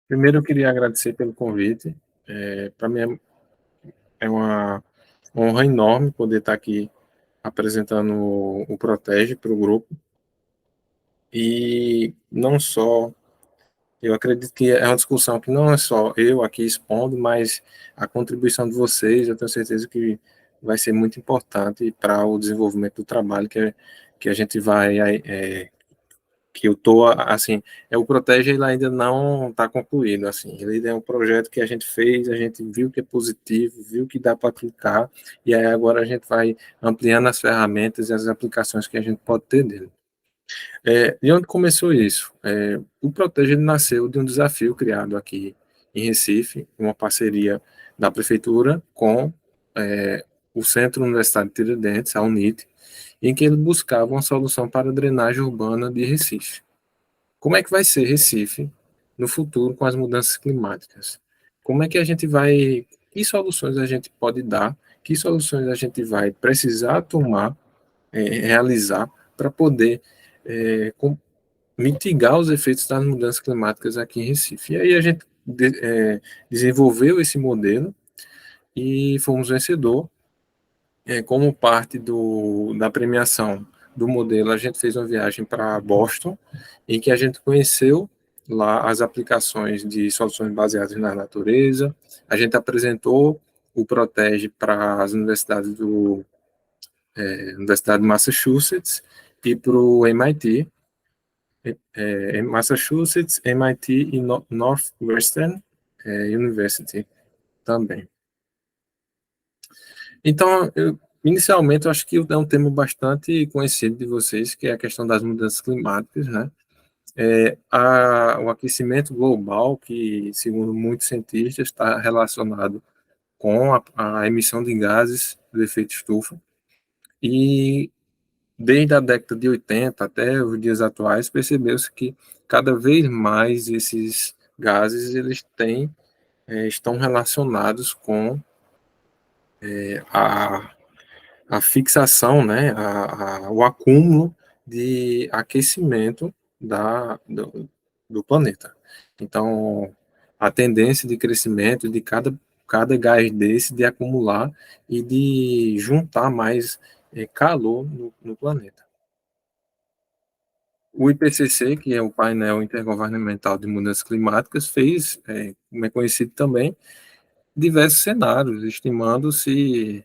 Primeiro, eu queria agradecer pelo convite. Para mim é uma honra enorme poder estar aqui apresentando o Protege para o grupo. E não só, eu acredito que é uma discussão que não é só eu aqui expondo, mas a contribuição de vocês, eu tenho certeza que vai ser muito importante para o desenvolvimento do trabalho que a gente vai que eu tô assim, o Protege ele ainda não está concluído assim. Ele é um projeto que a gente fez, a gente viu que é positivo, viu que dá para aplicar e aí agora a gente vai ampliando as ferramentas e as aplicações que a gente pode ter dele. De onde começou isso? O Protege ele nasceu de um desafio criado aqui em Recife, uma parceria da prefeitura com o Centro Universitário de Tiradentes, a UNIT, em que ele buscava uma solução para a drenagem urbana de Recife. Como é que vai ser Recife no futuro com as mudanças climáticas? Como é que a gente vai, que soluções a gente pode dar, que soluções a gente vai precisar tomar, realizar para poder mitigar os efeitos das mudanças climáticas aqui em Recife. E aí a gente desenvolveu esse modelo e fomos vencedor. Como parte da premiação do modelo, a gente fez uma viagem para Boston, em que a gente conheceu lá as aplicações de soluções baseadas na natureza. A gente apresentou o Protege para as universidades Universidade de Massachusetts e para o MIT, Massachusetts, MIT e Northwestern University também. Então, inicialmente, eu acho que é um tema bastante conhecido de vocês, que é a questão das mudanças climáticas, né? O aquecimento global, que, segundo muitos cientistas, está relacionado com a emissão de gases do efeito estufa. E desde a década de 80 até os dias atuais, percebeu-se que cada vez mais esses gases estão relacionados com a a fixação, né, o acúmulo de aquecimento do planeta. Então, a tendência de crescimento de cada gás desse de acumular e de juntar mais calor no planeta. O IPCC, que é o painel intergovernamental de mudanças climáticas, fez, como é conhecido também, diversos cenários, estimando-se,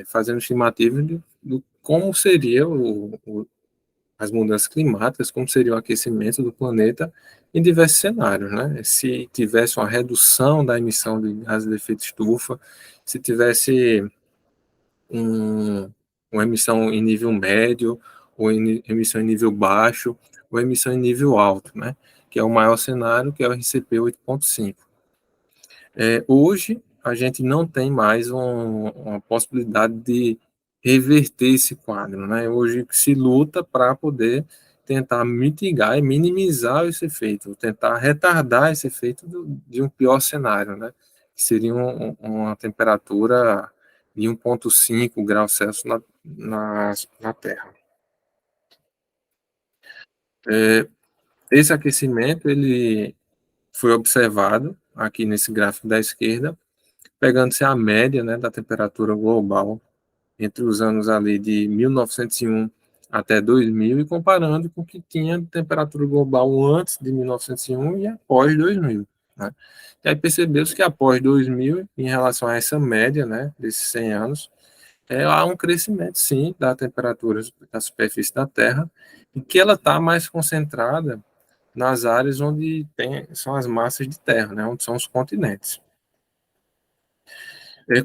fazendo estimativas do como seria as mudanças climáticas, como seria o aquecimento do planeta em diversos cenários, né? Se tivesse uma redução da emissão de gases de efeito estufa, se tivesse um, uma emissão em nível médio, ou emissão em nível baixo, ou emissão em nível alto, né? Que é o maior cenário, que é o RCP 8.5. Hoje, a gente não tem mais uma possibilidade de reverter esse quadro, né? Hoje se luta para poder tentar mitigar e minimizar esse efeito, tentar retardar esse efeito de um pior cenário, né? Que seria uma temperatura de 1,5 graus Celsius na Terra. Esse aquecimento, ele foi observado aqui nesse gráfico da esquerda, pegando-se a média, né, da temperatura global entre os anos ali de 1901 até 2000 e comparando com o que tinha de temperatura global antes de 1901 e após 2000. Né? E aí percebeu-se que após 2000, em relação a essa média, né, desses 100 anos, há um crescimento, sim, da temperatura da superfície da Terra e que ela está mais concentrada nas áreas onde são as massas de terra, né, onde são os continentes.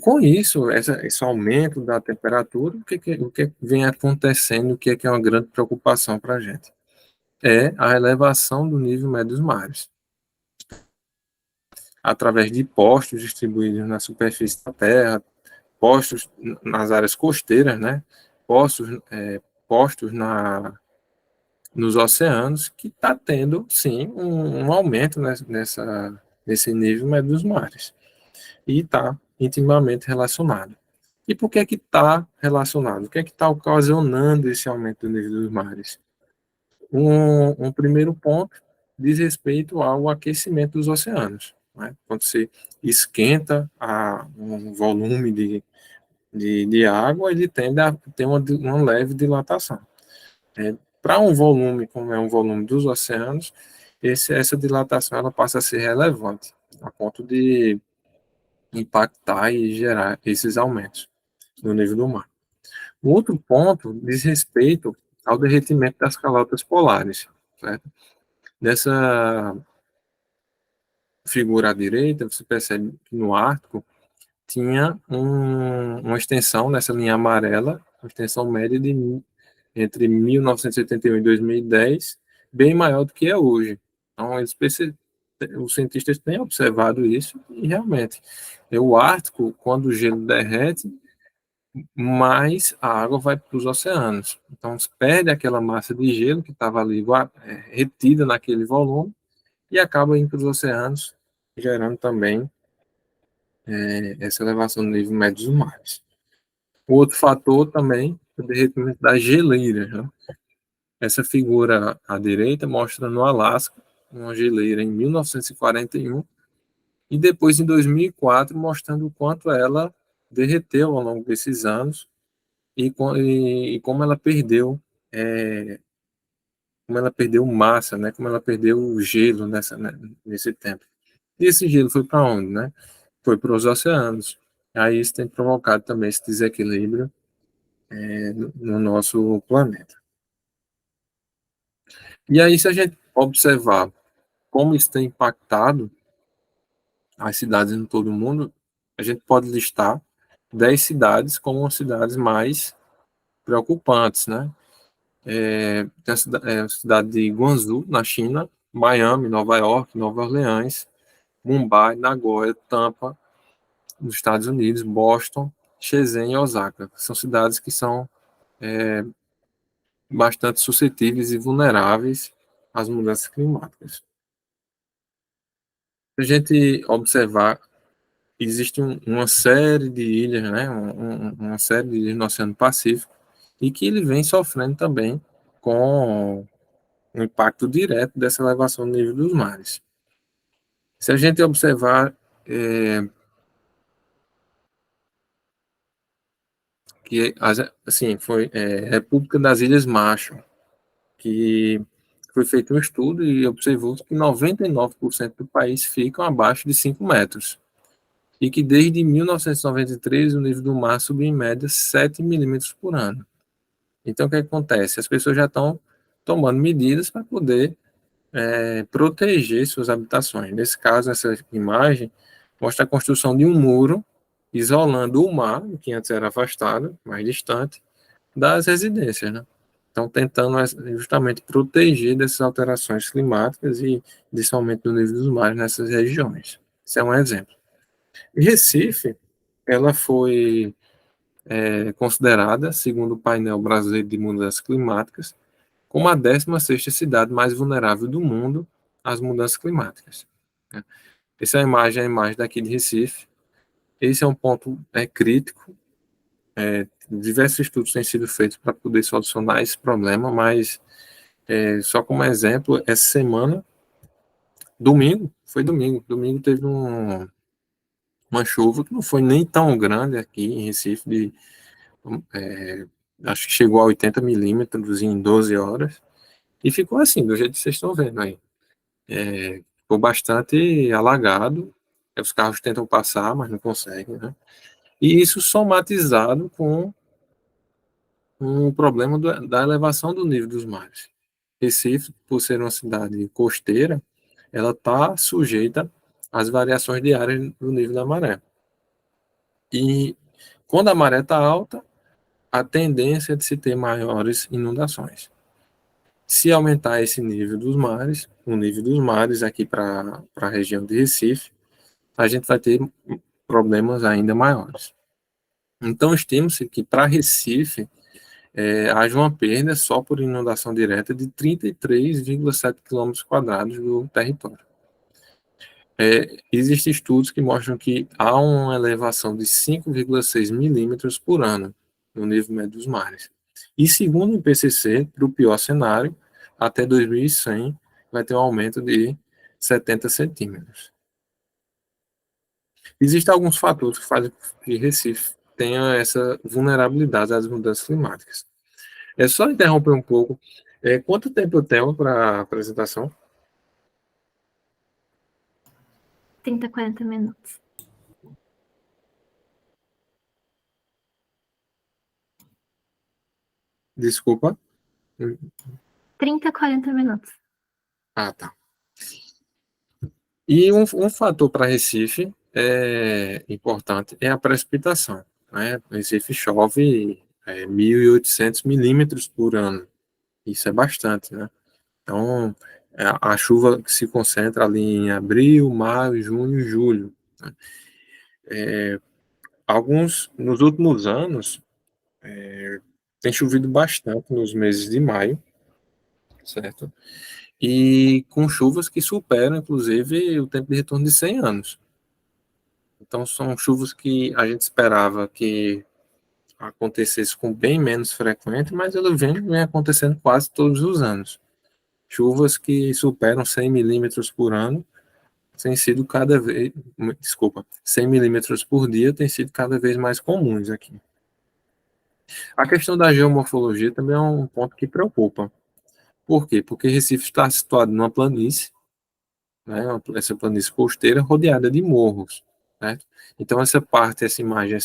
Com isso, esse aumento da temperatura, o que vem acontecendo, o que é uma grande preocupação para a gente? É a elevação do nível médio dos mares, através de postos distribuídos na superfície da Terra, postos nas áreas costeiras, né? Postos nos oceanos, que está tendo, sim, um aumento nesse nível médio dos mares. E está intimamente relacionado. E por que está relacionado? O que está ocasionando esse aumento do nível dos mares? Um primeiro ponto diz respeito ao aquecimento dos oceanos. Né? Quando você esquenta um volume de água, ele tende a ter uma leve dilatação. Para um volume como é um volume dos oceanos, essa dilatação ela passa a ser relevante, a ponto de impactar e gerar esses aumentos no nível do mar. O outro ponto diz respeito ao derretimento das calotas polares. Certo? Nessa figura à direita, você percebe que no Ártico tinha uma extensão nessa linha amarela, uma extensão média entre 1971 e 2010, bem maior do que é hoje. Então, os cientistas têm observado isso e realmente, o Ártico, quando o gelo derrete, mais a água vai para os oceanos. Então, se perde aquela massa de gelo que estava ali retida naquele volume e acaba indo para os oceanos, gerando também essa elevação do nível médio dos mares. O outro fator também é o derretimento das geleiras. Né? Essa figura à direita mostra no Alasca uma geleira em 1941 e depois em 2004 mostrando o quanto ela derreteu ao longo desses anos e como ela perdeu massa, né? Como ela perdeu o gelo nesse tempo. E esse gelo foi para onde, né? Foi para os oceanos. Aí isso tem provocado também esse desequilíbrio no nosso planeta. E aí, se a gente observar como isso tem impactado as cidades em todo o mundo, a gente pode listar 10 cidades como as cidades mais preocupantes, né? Tem a cidade de Guangzhou, na China, Miami, Nova York, Nova Orleans, Mumbai, Nagoya, Tampa, nos Estados Unidos, Boston, Shenzhen e Osaka. São cidades que são bastante suscetíveis e vulneráveis às mudanças climáticas. Se a gente observar, existe uma série de ilhas, né, uma série de ilhas no Oceano Pacífico, e que ele vem sofrendo também com o impacto direto dessa elevação do nível dos mares. Se a gente observar que, assim, foi República das Ilhas Marshall, que foi feito um estudo e observou que 99% do país ficam abaixo de 5 metros. E que desde 1993 o nível do mar subiu em média 7 milímetros por ano. Então, o que acontece? As pessoas já estão tomando medidas para poder proteger suas habitações. Nesse caso, essa imagem mostra a construção de um muro isolando o mar, que antes era afastado, mais distante, das residências, né? Então, tentando justamente proteger dessas alterações climáticas e desse aumento do nível dos mares nessas regiões. Esse é um exemplo. E Recife, ela foi considerada, segundo o painel brasileiro de mudanças climáticas, como a 16ª cidade mais vulnerável do mundo às mudanças climáticas. Essa é a imagem daqui de Recife. Esse é um ponto crítico. Diversos estudos têm sido feitos para poder solucionar esse problema, mas só como exemplo, essa semana, domingo teve uma chuva que não foi nem tão grande aqui em Recife, acho que chegou a 80 milímetros em 12 horas, e ficou assim, do jeito que vocês estão vendo aí. Ficou bastante alagado, os carros tentam passar, mas não conseguem, né? E isso somatizado com o problema da elevação do nível dos mares. Recife, por ser uma cidade costeira, ela está sujeita às variações diárias do nível da maré. E quando a maré está alta, a tendência é de se ter maiores inundações. Se aumentar esse nível dos mares, o nível dos mares aqui para a região de Recife, a gente vai ter problemas ainda maiores. Então, estima-se que para Recife haja uma perda só por inundação direta de 33,7 km² do território. Existem estudos que mostram que há uma elevação de 5,6 milímetros por ano no nível médio dos mares. E segundo o IPCC, para o pior cenário, até 2100, vai ter um aumento de 70 centímetros. Existem alguns fatores que fazem que Recife tenha essa vulnerabilidade às mudanças climáticas. É só interromper um pouco. Quanto tempo eu tenho para a apresentação? 30, 40 minutos. Desculpa. 30, 40 minutos. Ah, tá. E um fator para Recife importante é a precipitação. Né? Recife chove 1.800 milímetros por ano. Isso é bastante, né? Então, a chuva que se concentra ali em abril, maio, junho e julho. Né? Nos últimos anos, tem chovido bastante nos meses de maio, certo? E com chuvas que superam, inclusive, o tempo de retorno de 100 anos. Então, são chuvas que a gente esperava que acontecesse com bem menos frequente, mas ela vem acontecendo quase todos os anos. Chuvas que superam 100 milímetros por ano têm sido cada vez, desculpa, 100 milímetros por dia tem sido cada vez mais comuns aqui. A questão da geomorfologia também é um ponto que preocupa. Por quê? Porque Recife está situado numa planície, né, essa planície costeira rodeada de morros, certo? Então essa parte, essa imagem,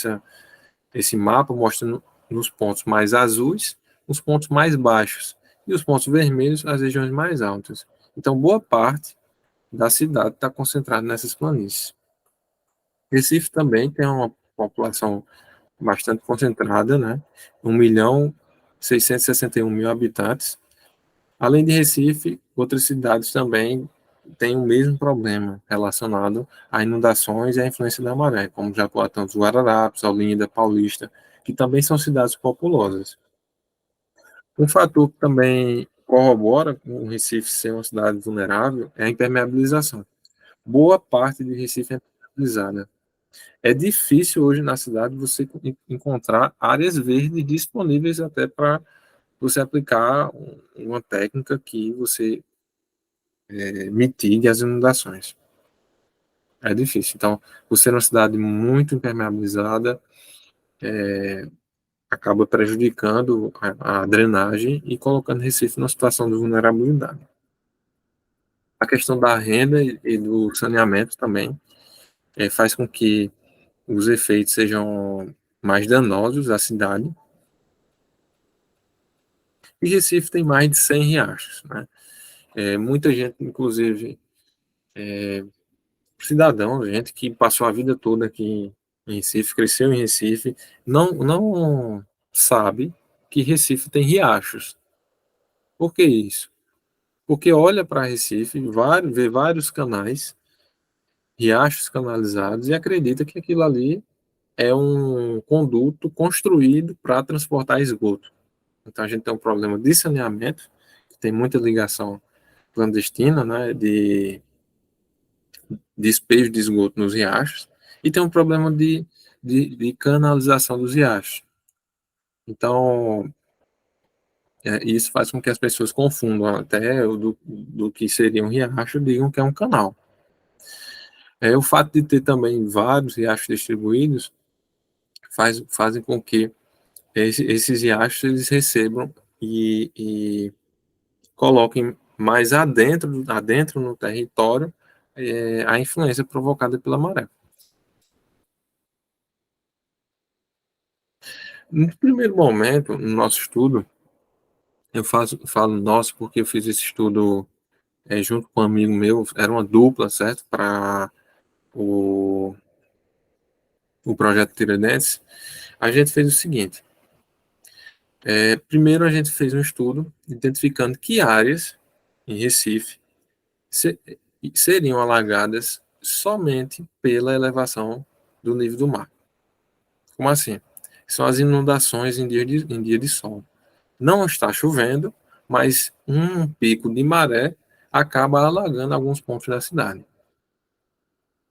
esse mapa mostra nos pontos mais azuis, os pontos mais baixos, e os pontos vermelhos, as regiões mais altas. Então boa parte da cidade está concentrada nessas planícies. Recife também tem uma população bastante concentrada, né? 1.661.000 habitantes. Além de Recife, outras cidades também têm o mesmo problema relacionado a inundações e à influência da maré, como Japoatão dos Guararapes, Olinda, Paulista, que também são cidades populosas. Um fator que também corrobora com o Recife ser uma cidade vulnerável é a impermeabilização. Boa parte de Recife é impermeabilizada. É difícil hoje na cidade você encontrar áreas verdes disponíveis até para você aplicar uma técnica que você mitigue as inundações. É difícil. Então, por ser uma cidade muito impermeabilizada, acaba prejudicando a drenagem e colocando Recife numa situação de vulnerabilidade. A questão da renda e do saneamento também faz com que os efeitos sejam mais danosos à cidade. E Recife tem mais de 100 riachos, né? Muita gente, inclusive cidadão, gente que passou a vida toda aqui em Recife, cresceu em Recife, não sabe que Recife tem riachos. Por que isso? Porque olha para Recife, vê vários canais, riachos canalizados e acredita que aquilo ali é um conduto construído para transportar esgoto. Então a gente tem um problema de saneamento, que tem muita ligação clandestina, né, de despejo de esgoto nos riachos, e tem um problema de canalização dos riachos. Então, isso faz com que as pessoas confundam até do que seria um riacho, digam que é um canal. O fato de ter também vários riachos distribuídos fazem com que esses riachos eles recebam e coloquem mais adentro no território a influência provocada pela maré. No primeiro momento, no nosso estudo, falo nosso porque eu fiz esse estudo junto com um amigo meu, era uma dupla, certo? Para o projeto Tiradentes. A gente fez o seguinte: primeiro a gente fez um estudo identificando que áreas em Recife seriam alagadas somente pela elevação do nível do mar. Como assim? São as inundações em dia de sol. Não está chovendo, mas um pico de maré acaba alagando alguns pontos da cidade.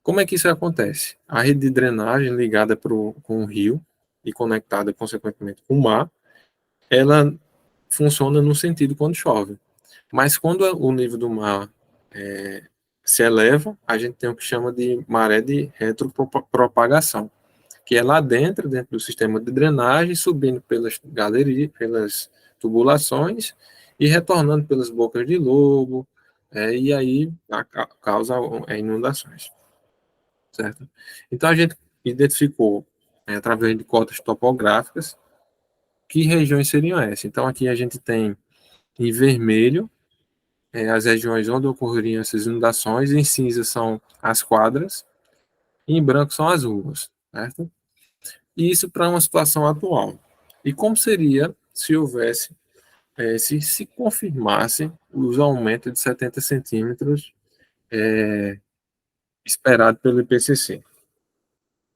Como é que isso acontece? A rede de drenagem ligada com o rio e conectada, consequentemente, com o mar, ela funciona no sentido quando chove. Mas quando o nível do mar se eleva, a gente tem o que chama de maré de retropropagação, que é lá dentro do sistema de drenagem, subindo pelas galerias, pelas tubulações e retornando pelas bocas de lobo, e aí causa inundações, certo? Então a gente identificou, através de cotas topográficas, que regiões seriam essas. Então aqui a gente tem em vermelho as regiões onde ocorreriam essas inundações, em cinza são as quadras, e em branco são as ruas, certo? E isso para uma situação atual. E como seria se houvesse, se confirmasse os aumentos de 70 centímetros esperado pelo IPCC?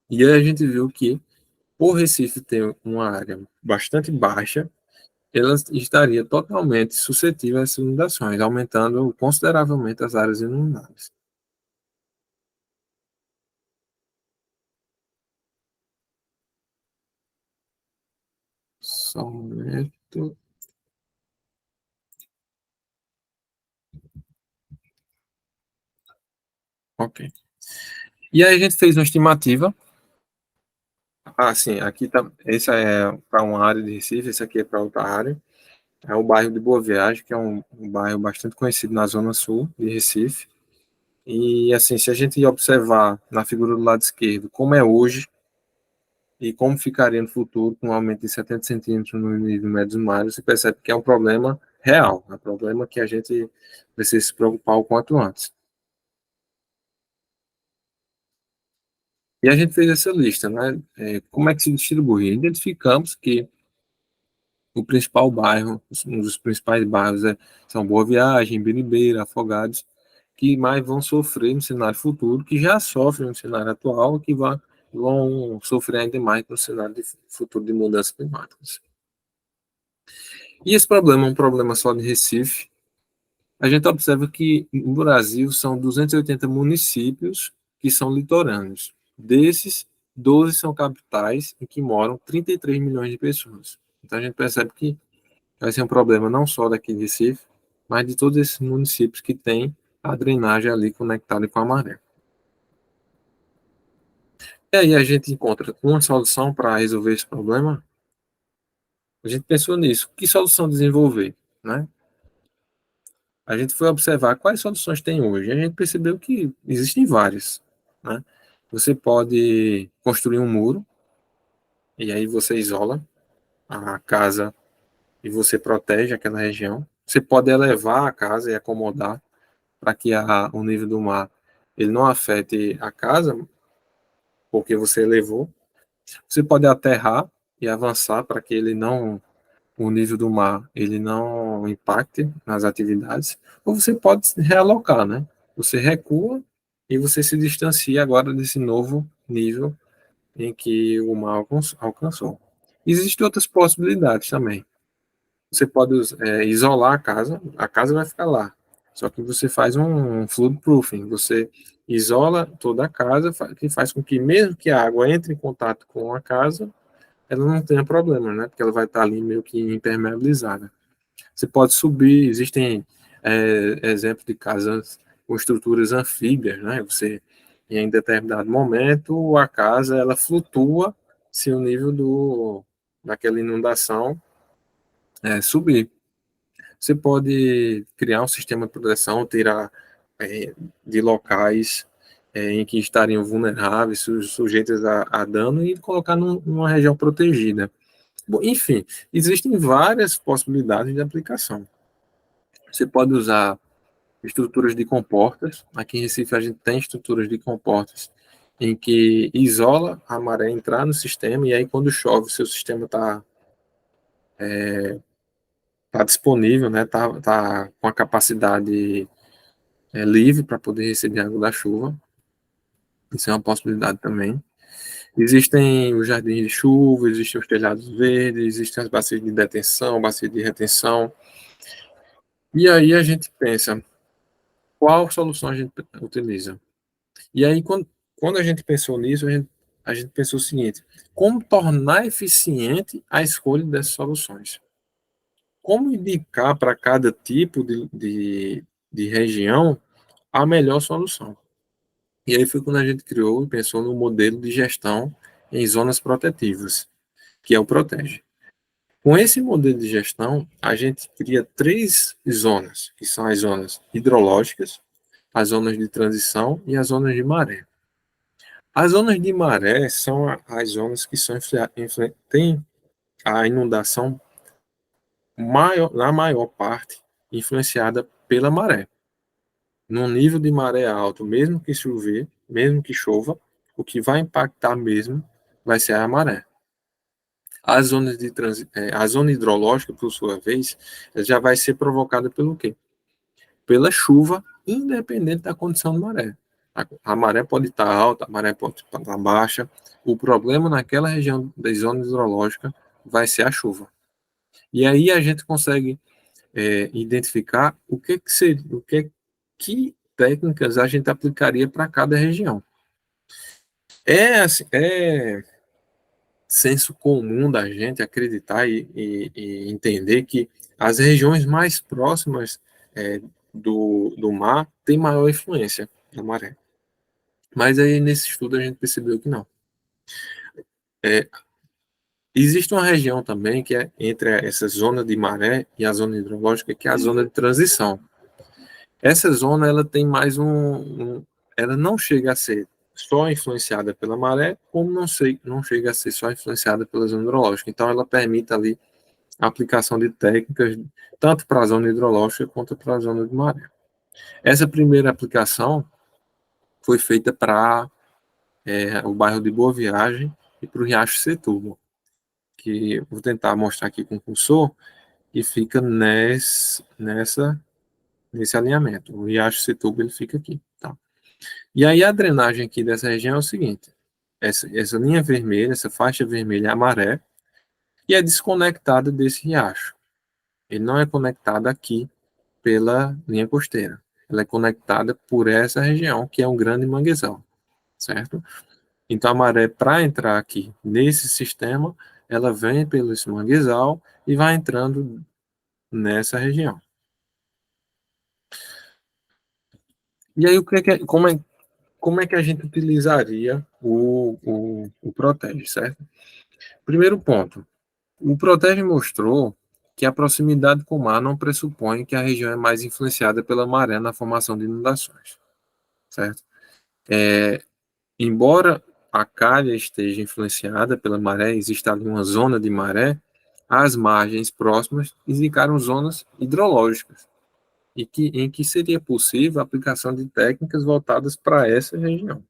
E aí a gente viu que, por Recife ter uma área bastante baixa, ela estaria totalmente suscetível a essas inundações, aumentando consideravelmente as áreas inundáveis. Só um momento. Ok. E aí a gente fez uma estimativa. Ah, sim, aqui tá. Esse é para uma área de Recife, esse aqui é para outra área. É o bairro de Boa Viagem, que é um bairro bastante conhecido na zona sul de Recife. E assim, se a gente observar na figura do lado esquerdo como é hoje e como ficaria no futuro com um aumento de 70 centímetros no nível médio do mar, você percebe que é um problema real, é um problema que a gente precisa se preocupar o quanto antes. E a gente fez essa lista, né? Como é que se distribui? Identificamos que o principal bairro, um dos principais bairros são Boa Viagem, Biribeira, Afogados, que mais vão sofrer no cenário futuro, que já sofrem no cenário atual, que vão sofrer ainda mais no cenário de futuro de mudanças climáticas. E esse problema é um problema só de Recife. A gente observa que no Brasil são 280 municípios que são litorâneos. Desses, 12 são capitais em que moram 33 milhões de pessoas. Então a gente percebe que vai ser um problema não só daqui de Recife, mas de todos esses municípios que têm a drenagem ali conectada com a maré. E aí a gente encontra uma solução para resolver esse problema. A gente pensou nisso. Que solução desenvolver, né? A gente foi observar quais soluções tem hoje. E a gente percebeu que existem várias, né? Você pode construir um muro e aí você isola a casa e você protege aquela região. Você pode elevar a casa e acomodar para que o nível do mar ele não afete a casa, porque você elevou. Você pode aterrar e avançar para que ele não o nível do mar ele não impacte nas atividades, ou você pode realocar, né? Você recua e você se distancia agora desse novo nível em que o mar alcançou. Existem outras possibilidades também. Você pode isolar a casa vai ficar lá. Só que você faz um flood proofing, você isola toda a casa, que faz com que mesmo que a água entre em contato com a casa, ela não tenha problema, né? Porque ela vai estar ali meio que impermeabilizada. Você pode subir, existem exemplos de casas com estruturas anfíbias, né? Você, em determinado momento, a casa ela flutua se o nível daquela inundação subir. Você pode criar um sistema de proteção, tirar de locais em que estariam vulneráveis, sujeitos a dano e colocar numa região protegida. Bom, enfim, existem várias possibilidades de aplicação. Você pode usar estruturas de comportas. Aqui em Recife a gente tem estruturas de comportas em que isola a maré entrar no sistema e aí quando chove o seu sistema tá disponível, né? Tá com a capacidade livre para poder receber água da chuva. Isso é uma possibilidade também. Existem os jardins de chuva, existem os telhados verdes, existem as bacias de detenção, bacias de retenção. E aí a gente pensa, qual solução a gente utiliza? E aí, quando a gente pensou nisso, a gente pensou o seguinte: como tornar eficiente a escolha dessas soluções? como indicar para cada tipo de região a melhor solução. E aí foi quando a gente criou e pensou no modelo de gestão em zonas protetivas, que é o Protege. Com esse modelo de gestão, a gente cria 3 zonas, que são as zonas hidrológicas, as zonas de transição e as zonas de maré. As zonas de maré são as zonas que têm a inundação maior, na maior parte influenciada pela maré. No nível de maré alto, mesmo que chova, o que vai impactar mesmo vai ser a maré. A zona hidrológica, por sua vez, já vai ser provocada pelo quê? Pela chuva, independente da condição de maré. A maré pode estar alta, a maré pode estar baixa. O problema naquela região da zona hidrológica vai ser a chuva. E aí a gente consegue identificar que técnicas a gente aplicaria para cada região. É senso comum da gente acreditar e entender que as regiões mais próximas do mar têm maior influência da maré. Mas aí nesse estudo a gente percebeu que não. Existe uma região também que é entre essa zona de maré e a zona hidrológica, que é a zona de transição. Essa zona ela tem mais ela não chega a ser só influenciada pela maré, como não chega a ser só influenciada pela zona hidrológica. Então ela permite ali a aplicação de técnicas tanto para a zona hidrológica quanto para a zona de maré. Essa primeira aplicação foi feita para o bairro de Boa Viagem e para o Riacho Setúbal, que vou tentar mostrar aqui com o cursor, e fica nesse alinhamento. O Riacho Setúbal ele fica aqui. Tá? E aí a drenagem aqui dessa região é o seguinte, essa linha vermelha, essa faixa vermelha é a maré, e é desconectada desse riacho. Ele não é conectado aqui pela linha costeira. Ela é conectada por essa região, que é um grande manguezal, certo? Então, a maré, para entrar aqui nesse sistema, ela vem pelo esse manguezal e vai entrando nessa região. E aí, como é que a gente utilizaria o Protege, certo? Primeiro ponto, o Protege mostrou que a proximidade com o mar não pressupõe que a região é mais influenciada pela maré na formação de inundações, certo? Embora a calha esteja influenciada pela maré, exista ali uma zona de maré, as margens próximas indicaram zonas hidrológicas, em que seria possível a aplicação de técnicas voltadas para essa região.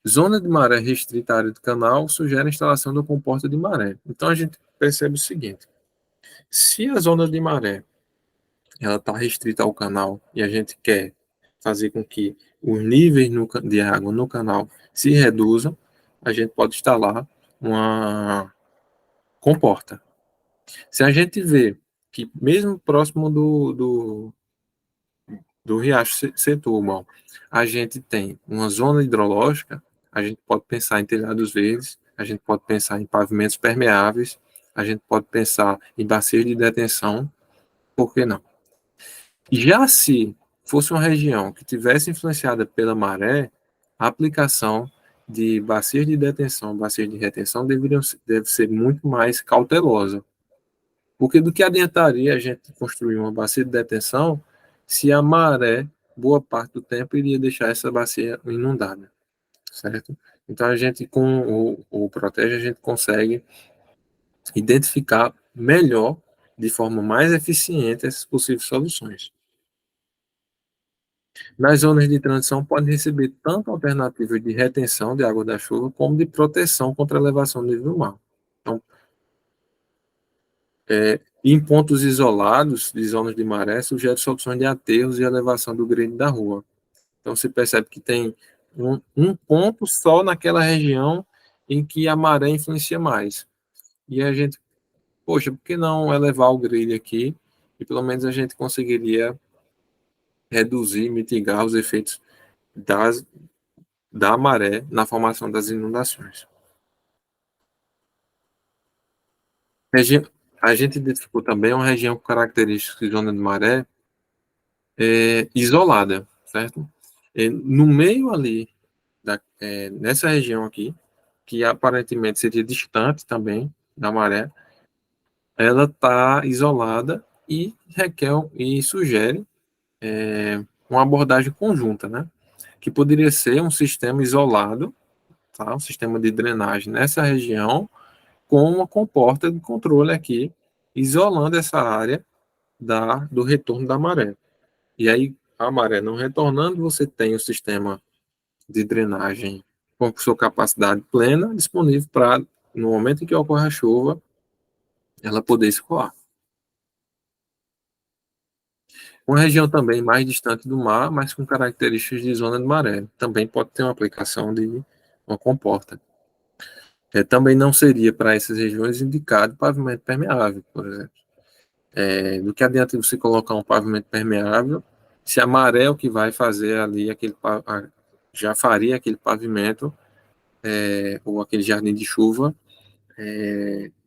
Zona de maré restrita à área do canal sugere a instalação da comporta de maré. Então a gente percebe o seguinte: se a zona de maré ela está restrita ao canal e a gente quer fazer com que os níveis de água no canal se reduzam, a gente pode instalar uma comporta. Se a gente vê que mesmo próximo do Riacho Setúbal, a gente tem uma zona hidrológica, a gente pode pensar em telhados verdes, a gente pode pensar em pavimentos permeáveis, a gente pode pensar em bacias de detenção, por que não? Já se fosse uma região que tivesse influenciada pela maré, a aplicação de bacias de detenção, bacias de retenção deve ser muito mais cautelosa. Porque do que adiantaria a gente construir uma bacia de detenção se a maré, boa parte do tempo, iria deixar essa bacia inundada, certo? Então, a gente, com o Protege, a gente consegue identificar melhor, de forma mais eficiente, essas possíveis soluções. Nas zonas de transição, podem receber tanto alternativas de retenção de água da chuva, como de proteção contra a elevação do nível do mar. Então, em pontos isolados de zonas de maré, sugere soluções de aterros e elevação do grade da rua. Então, você percebe que tem um ponto só naquela região em que a maré influencia mais. E a gente, poxa, por que não elevar o grade aqui? E pelo menos a gente conseguiria reduzir, mitigar os efeitos da maré na formação das inundações. A gente identificou também uma região com características de zona de maré isolada, certo? No meio ali, nessa região aqui, que aparentemente seria distante também da maré, ela está isolada e requer e sugere uma abordagem conjunta, né? Que poderia ser um sistema isolado, tá? Um sistema de drenagem nessa região, com uma comporta de controle aqui, isolando essa área do retorno da maré. E aí, a maré não retornando, você tem o sistema de drenagem com sua capacidade plena disponível para, no momento em que ocorre a chuva, ela poder escoar. Uma região também mais distante do mar, mas com características de zona de maré. Também pode ter uma aplicação de uma comporta. Também não seria para essas regiões indicado pavimento permeável, por exemplo. Do que adianta você colocar um pavimento permeável se a maré é o que vai fazer ali já faria aquele pavimento ou aquele jardim de chuva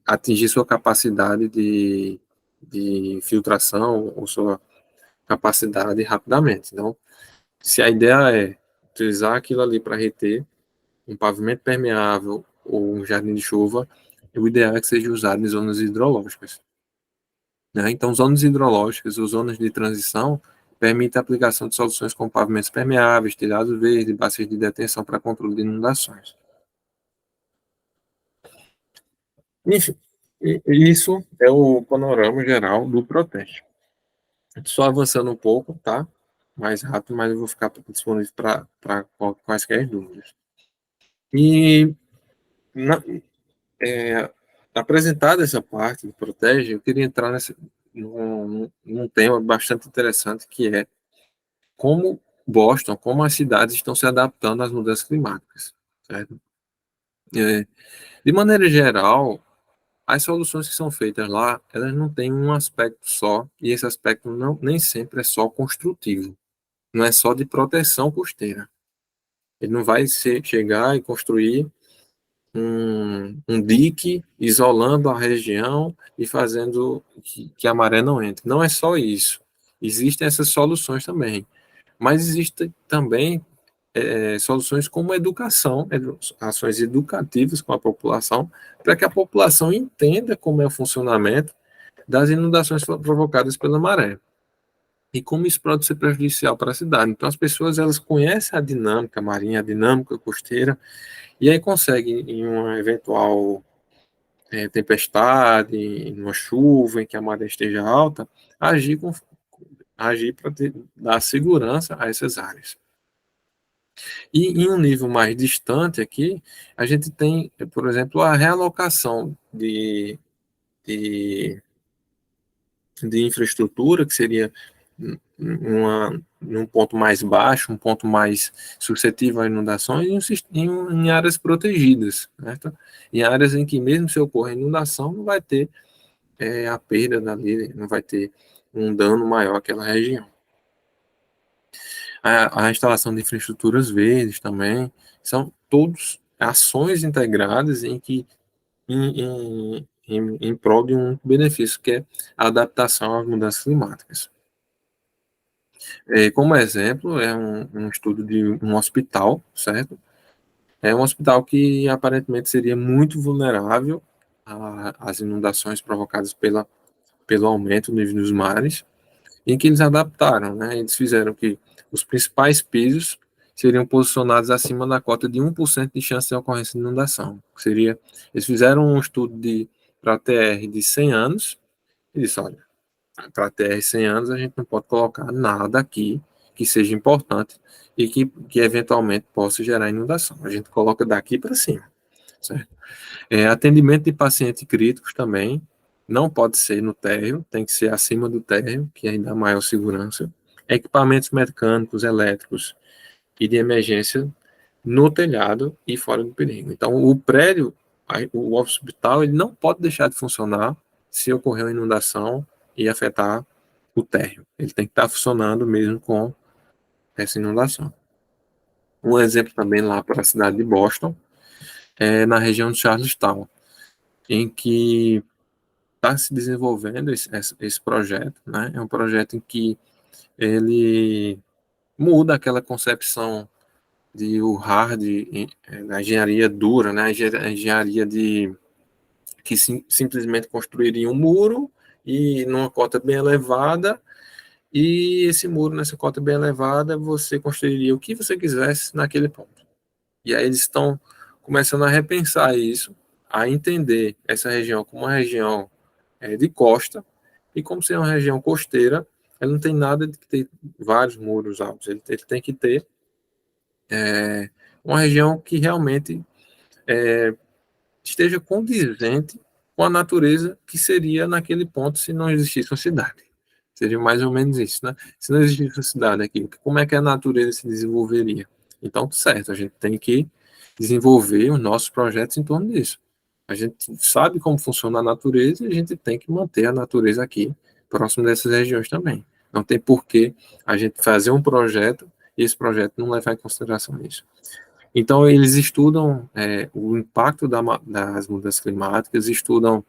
atingir sua capacidade de filtração ou sua capacidade rapidamente. Então, se a ideia é utilizar aquilo ali para reter um pavimento permeável ou um jardim de chuva, o ideal é que seja usado em zonas hidrológicas. Né? Então, zonas hidrológicas ou zonas de transição permitem a aplicação de soluções com pavimentos permeáveis, telhados verdes, bacias de detenção para controle de inundações. Enfim, isso é o panorama geral do Proteste. Só avançando um pouco, tá? Mais rápido, mas eu vou ficar disponível para quaisquer dúvidas. E na, é, apresentada essa parte do Protege, eu queria entrar num tema bastante interessante, que é como Boston, como as cidades estão se adaptando às mudanças climáticas. Certo? De maneira geral, as soluções que são feitas lá, elas não têm um aspecto só, e esse aspecto nem sempre é só construtivo, não é só de proteção costeira. Ele não vai chegar e construir um dique isolando a região e fazendo que a maré não entre. Não é só isso. Existem essas soluções também. Mas existem também soluções como educação, ações educativas com a população, para que a população entenda como é o funcionamento das inundações provocadas pela maré e como isso pode ser prejudicial para a cidade. Então, as pessoas elas conhecem a dinâmica marinha, a dinâmica costeira, e aí conseguem, em uma eventual tempestade, em uma chuva em que a maré esteja alta, agir, agir para dar segurança a essas áreas. E em um nível mais distante aqui, a gente tem, por exemplo, a realocação de, de infraestrutura, que seria num ponto mais baixo, um ponto mais suscetível a inundações, em áreas protegidas, certo? Em áreas em que, mesmo se ocorrer inundação, não vai ter a perda dali, não vai ter um dano maior àquela região. A instalação de infraestruturas verdes também, são todos ações integradas em prol de um benefício, que é a adaptação às mudanças climáticas. Como exemplo, é um estudo de um hospital, certo? É um hospital que aparentemente seria muito vulnerável às inundações provocadas pelo aumento do nível dos mares, em que eles adaptaram, né? Eles fizeram que os principais pisos seriam posicionados acima da cota de 1% de chance de ocorrência de inundação. Eles fizeram um estudo para TR de 100 anos e disse, olha, para TR 100 anos a gente não pode colocar nada aqui que seja importante e que eventualmente possa gerar inundação. A gente coloca daqui para cima, certo? Atendimento de pacientes críticos também não pode ser no térreo, tem que ser acima do térreo, que aí dá maior segurança. Equipamentos mecânicos, elétricos e de emergência no telhado e fora do perigo. Então, o prédio, o hospital, ele não pode deixar de funcionar se ocorrer uma inundação e afetar o térreo. Ele tem que estar funcionando mesmo com essa inundação. Um exemplo também lá para a cidade de Boston, na região de Charlestown, em que está se desenvolvendo esse projeto, né? É um projeto em que ele muda aquela concepção de o hard na engenharia dura, né? A engenharia de que simplesmente construiria um muro e numa cota bem elevada, e esse muro nessa cota bem elevada você construiria o que você quisesse naquele ponto. E aí eles estão começando a repensar isso, a entender essa região como uma região de costa, e como ser uma região costeira, ela não tem nada de ter vários muros altos, ele tem que ter uma região que realmente esteja condizente com a natureza que seria naquele ponto se não existisse uma cidade. Seria mais ou menos isso, né? Se não existisse uma cidade aqui, como é que a natureza se desenvolveria? Então, certo, a gente tem que desenvolver os nossos projetos em torno disso. A gente sabe como funciona a natureza e a gente tem que manter a natureza aqui, próximo dessas regiões também. Não tem por que a gente fazer um projeto e esse projeto não levar em consideração isso. Então, eles estudam o impacto das mudanças climáticas, estudam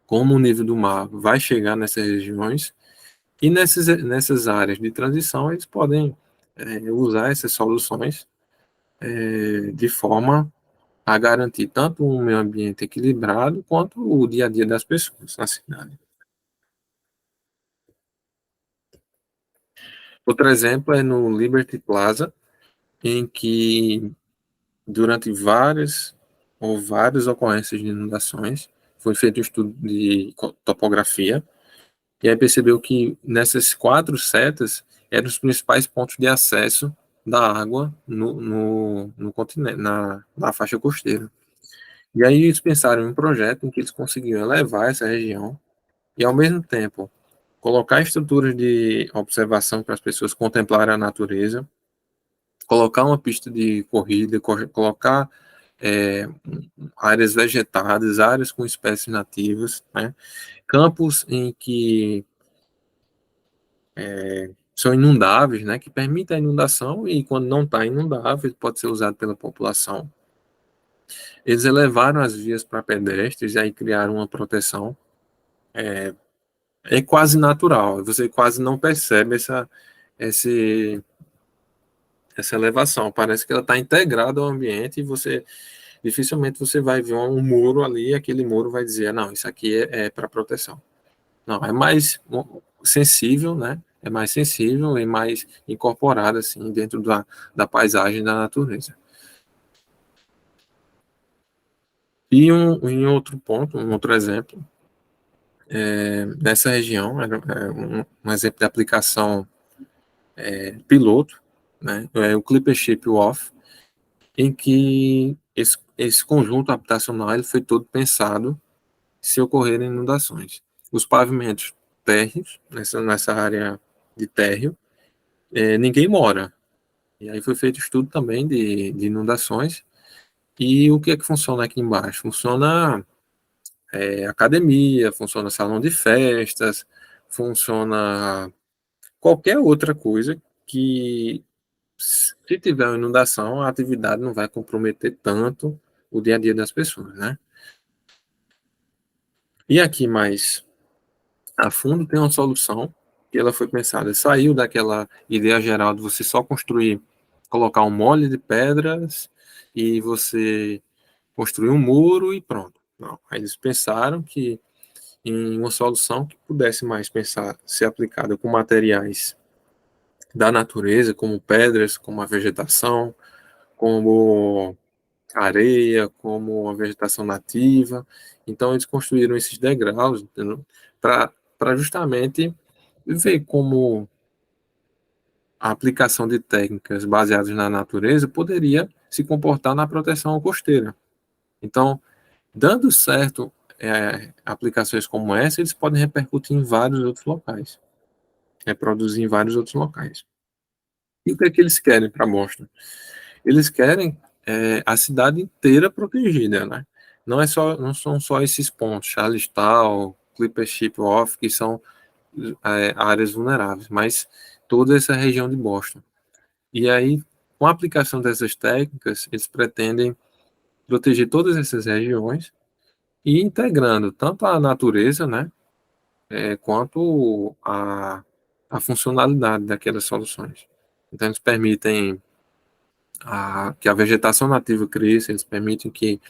como o nível do mar vai chegar nessas regiões, e nessas áreas de transição, eles podem usar essas soluções de forma a garantir tanto um meio ambiente equilibrado quanto o dia a dia das pessoas na cidade. Outro exemplo é no Liberty Plaza, em que durante várias ocorrências de inundações, foi feito um estudo de topografia, e aí percebeu que nessas 4 setas eram os principais pontos de acesso da água no continente, na faixa costeira. E aí eles pensaram em um projeto em que eles conseguiam elevar essa região e, ao mesmo tempo, colocar estruturas de observação para as pessoas contemplarem a natureza, colocar uma pista de corrida, colocar áreas vegetadas, áreas com espécies nativas, né? Campos em que são inundáveis, né? Que permitem a inundação e, quando não está inundável, pode ser usado pela população. Eles elevaram as vias para pedestres e aí criaram uma proteção quase natural. Você quase não percebe esse, essa elevação. Parece que ela está integrada ao ambiente e dificilmente você vai ver um muro ali e aquele muro vai dizer, não, isso aqui é para proteção. Não, é mais sensível, né? É mais sensível e mais incorporado assim dentro da paisagem da natureza. E em outro ponto, um outro exemplo, nessa região, um exemplo de aplicação piloto, né? É o Clipper Ship Wharf, em que esse conjunto habitacional ele foi todo pensado se ocorrerem inundações. Os pavimentos térreos, nessa área de térreo, ninguém mora. E aí foi feito estudo também de inundações. E o que é que funciona aqui embaixo? Funciona academia, funciona salão de festas, funciona qualquer outra coisa que, se tiver uma inundação, a atividade não vai comprometer tanto o dia a dia das pessoas, né? E aqui mais a fundo tem uma solução que ela foi pensada, saiu daquela ideia geral de você só construir, colocar um molde de pedras e você construir um muro e pronto. Não, aí eles pensaram que em uma solução que pudesse mais pensar ser aplicada com materiais da natureza, como pedras, como a vegetação, como areia, como a vegetação nativa. Então eles construíram esses degraus para justamente ver como a aplicação de técnicas baseadas na natureza poderia se comportar na proteção costeira. Então, dando certo aplicações como essa, eles podem repercutir em vários outros locais, reproduzir em vários outros locais. E o que é que eles querem para Boston? Eles querem a cidade inteira protegida, né? Não são só esses pontos, Charlestown, Clipper Ship Wharf, que são áreas vulneráveis, mas toda essa região de Boston. E aí, com a aplicação dessas técnicas, eles pretendem proteger todas essas regiões e integrando tanto a natureza, né, quanto a funcionalidade daquelas soluções. Então, eles permitem que a vegetação nativa cresça, eles permitem que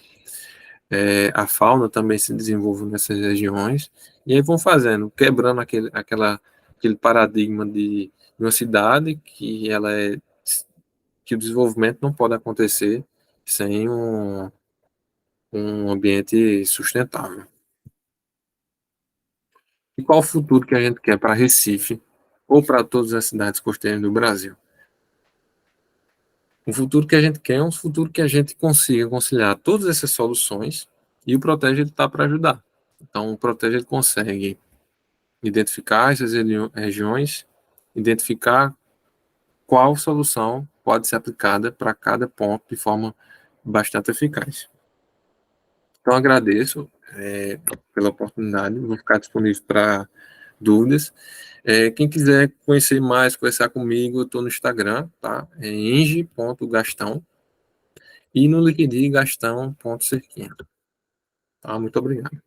a fauna também se desenvolva nessas regiões, e aí vão fazendo, quebrando aquele paradigma de uma cidade que o desenvolvimento não pode acontecer sem um ambiente sustentável. E qual o futuro que a gente quer para Recife ou para todas as cidades costeiras do Brasil? O futuro que a gente quer é um futuro que a gente consiga conciliar todas essas soluções, e o Protege ele está para ajudar. Então, o Protege ele consegue identificar essas regiões, identificar qual solução pode ser aplicada para cada ponto de forma bastante eficaz. Então, agradeço pela oportunidade, vou ficar disponível para dúvidas. Quem quiser conhecer mais, conversar comigo, eu estou no Instagram, tá? É eng.gastão e no LinkedIn gastão.cerquinha. Tá? Muito obrigado.